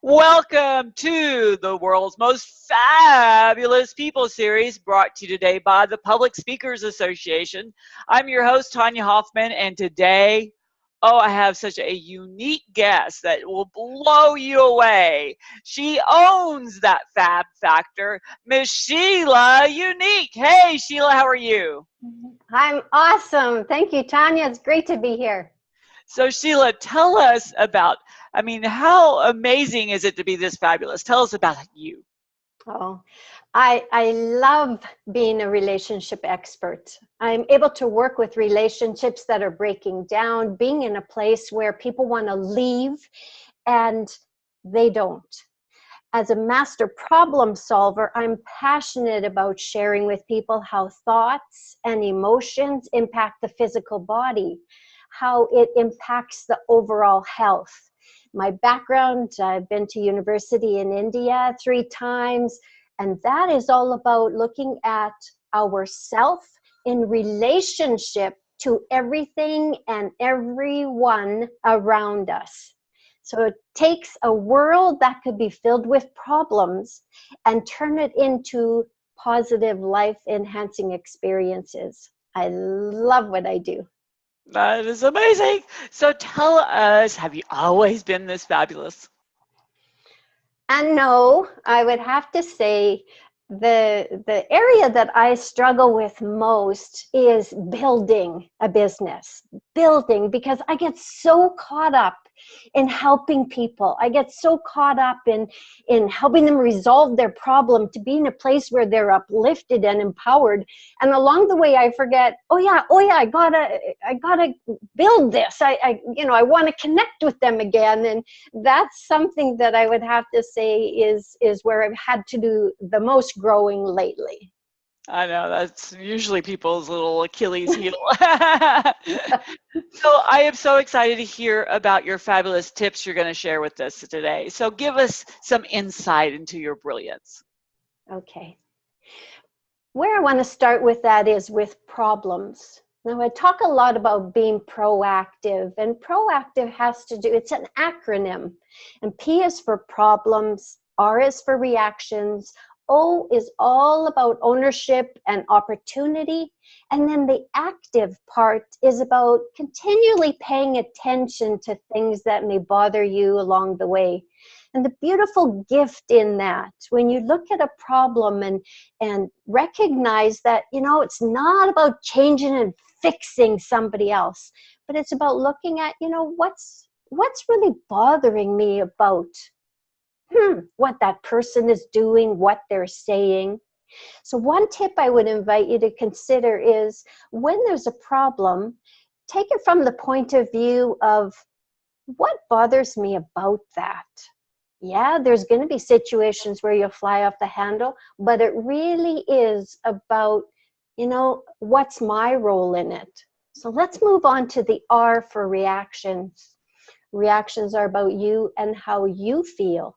Welcome to the world's most fabulous people series, brought to you today by the Public Speakers Association. I'm your host, Tonya Hofmann, and today, I have such a unique guest that will blow you away. She owns that fab factor, Miss Sheila Unique. Hey, Sheila, how are you? I'm awesome. Thank you, Tonya. It's great to be here. So, Sheila, tell us about, how amazing is it to be this fabulous? Tell us about you. Oh, I love being a relationship expert. I'm able to work with relationships that are breaking down, being in a place where people want to leave and they don't. As a master problem solver, I'm passionate about sharing with people how thoughts and emotions impact the physical body, how it impacts the overall health. My background, I've been to university in India 3 times, and that is all about looking at ourself in relationship to everything and everyone around us. So it takes a world that could be filled with problems and turn it into positive life-enhancing experiences. I love what I do. That is amazing. So tell us, have you always been this fabulous? And no, I would have to say the area that I struggle with most is building a business. Building, because I get so caught up in helping people. I get so caught up in helping them resolve their problem, to be in a place where they're uplifted and empowered. And along the way, I forget, oh yeah, I gotta build this. I want to connect with them again. And that's something that I would have to say is where I've had to do the most growing lately. I know that's usually people's little Achilles heel. So I am so excited to hear about your fabulous tips you're going to share with us today. So give us some insight into your brilliance. Okay. Where I want to start with that is with problems. Now, I talk a lot about being proactive, and proactive has to do, it's an acronym, and P is for problems, R is for reactions, O is all about ownership and opportunity, and then the active part is about continually paying attention to things that may bother you along the way. And the beautiful gift in that, when you look at a problem and recognize that, it's not about changing and fixing somebody else, but it's about looking at, what's really bothering me about what that person is doing, what they're saying. So one tip I would invite you to consider is, when there's a problem, take it from the point of view of what bothers me about that. Yeah, there's going to be situations where you'll fly off the handle, but it really is about, what's my role in it? So let's move on to the R for reactions. Reactions are about you and how you feel.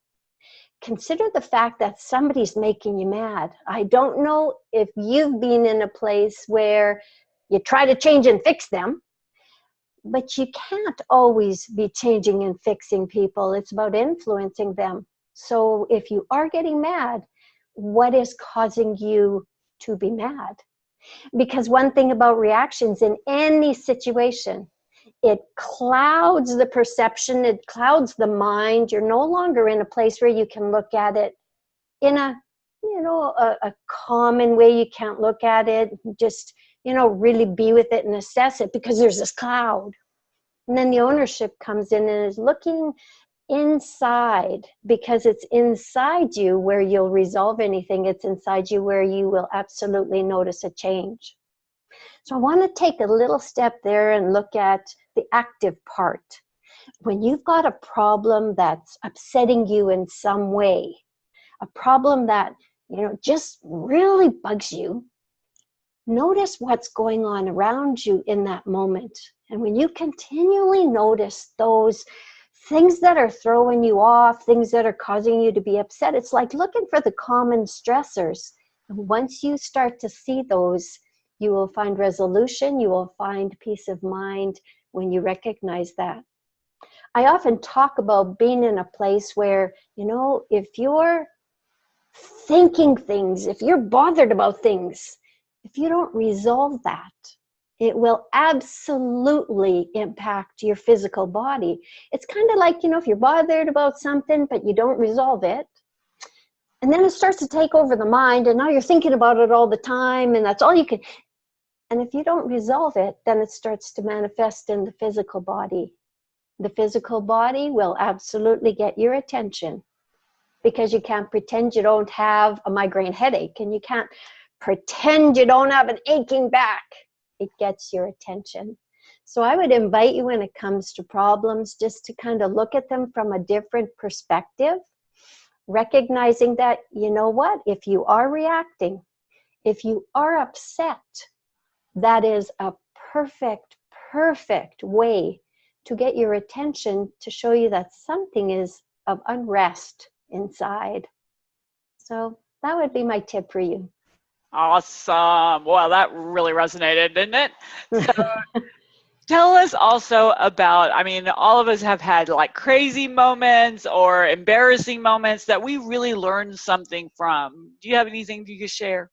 Consider the fact that somebody's making you mad. I don't know if you've been in a place where you try to change and fix them, but you can't always be changing and fixing people. It's about influencing them. So if you are getting mad, what is causing you to be mad? Because one thing about reactions in any situation, it clouds the perception, it clouds the mind. You're no longer in a place where you can look at it in a common way. You can't look at it, just, really be with it and assess it, because there's this cloud. And then the ownership comes in and is looking inside, because it's inside you where you'll resolve anything. It's inside you where you will absolutely notice a change. So I want to take a little step there and look at the active part. When you've got a problem that's upsetting you in some way, a problem that, just really bugs you, notice what's going on around you in that moment. And when you continually notice those things that are throwing you off, things that are causing you to be upset, it's like looking for the common stressors. And once you start to see those, you will find resolution, you will find peace of mind when you recognize that. I often talk about being in a place where, if you're thinking things, if you're bothered about things, if you don't resolve that, it will absolutely impact your physical body. It's kind of like, if you're bothered about something, but you don't resolve it, and then it starts to take over the mind, and now you're thinking about it all the time, and that's all you can. And if you don't resolve it, then it starts to manifest in the physical body. The physical body will absolutely get your attention, because you can't pretend you don't have a migraine headache, and you can't pretend you don't have an aching back. It gets your attention. So I would invite you, when it comes to problems, just to kind of look at them from a different perspective, recognizing that, if you are reacting, if you are upset, that is a perfect way to get your attention, to show you that something is of unrest inside. So that would be my tip for you. Awesome. Well, that really resonated, didn't it? So tell us also about, all of us have had like crazy moments or embarrassing moments that we really learned something from. Do you have anything you could share?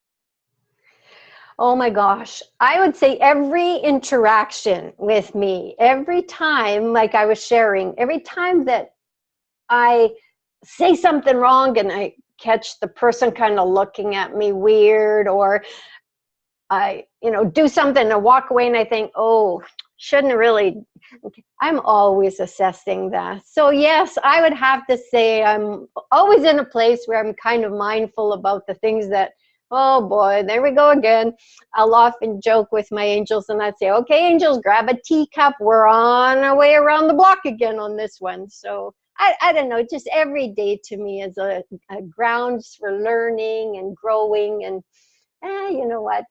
Oh my gosh. I would say every interaction with me, every time, like I was sharing, every time that I say something wrong and I catch the person kind of looking at me weird, or I, do something and walk away and I think, oh, shouldn't really, I'm always assessing that. So yes, I would have to say I'm always in a place where I'm kind of mindful about the things that, oh boy, there we go again. I'll often joke with my angels and I'd say, okay, angels, grab a teacup. We're on our way around the block again on this one. So I don't know, just every day to me is a grounds for learning and growing. And you know what,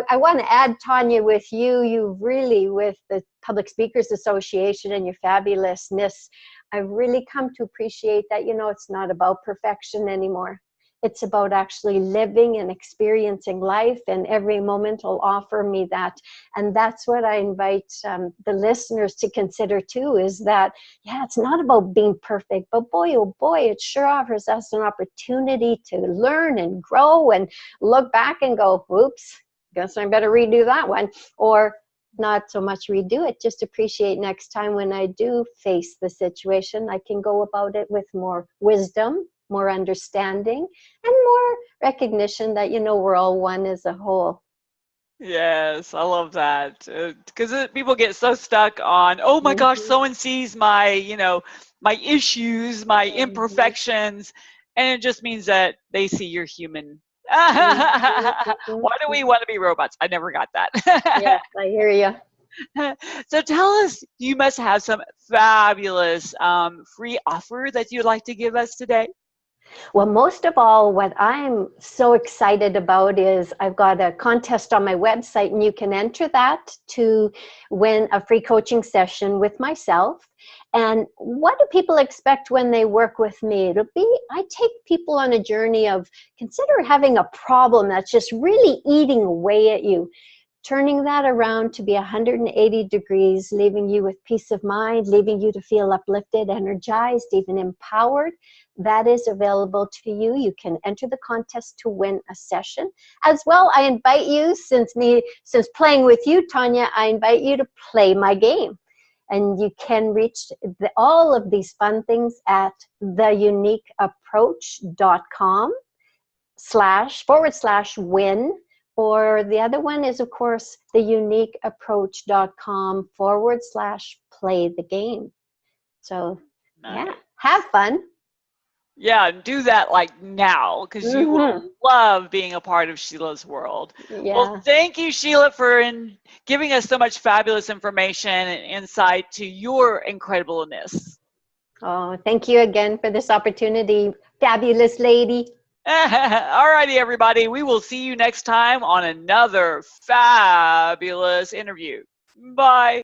I want to add, Tonya, with you really, with the Public Speakers Association and your fabulousness, I've really come to appreciate that, it's not about perfection anymore. It's about actually living and experiencing life, and every moment will offer me that. And that's what I invite the listeners to consider too, is that, yeah, it's not about being perfect, but boy, oh boy, it sure offers us an opportunity to learn and grow and look back and go, oops, guess I better redo that one. Or not so much redo it, just appreciate next time when I do face the situation, I can go about it with more wisdom, more understanding, and more recognition that, we're all one as a whole. Yes, I love that. Because people get so stuck on, oh my gosh, someone sees my, my issues, my imperfections, and it just means that they see you're human. Why do we want to be robots? I never got that. Yes, I hear you. So tell us, you must have some fabulous free offer that you'd like to give us today. Well, most of all, what I'm so excited about is I've got a contest on my website, and you can enter that to win a free coaching session with myself. And what do people expect when they work with me? I take people on a journey of, consider having a problem that's just really eating away at you, turning that around to be 180 degrees, leaving you with peace of mind, leaving you to feel uplifted, energized, even empowered. That is available to you. You can enter the contest to win a session. As well, I invite you, since playing with you, Tonya, I invite you to play my game. And you can reach all of these fun things at theuniqueapproach.com//win. Or the other one is, of course, theuniqueapproach.com/play the game. So, yeah, have fun. Yeah, do that like now, because you will love being a part of Sheila's world. Yeah. Well, thank you, Sheila, for giving us so much fabulous information and insight to your incredibleness. Oh, thank you again for this opportunity, fabulous lady. All righty, everybody. We will see you next time on another fabulous interview. Bye.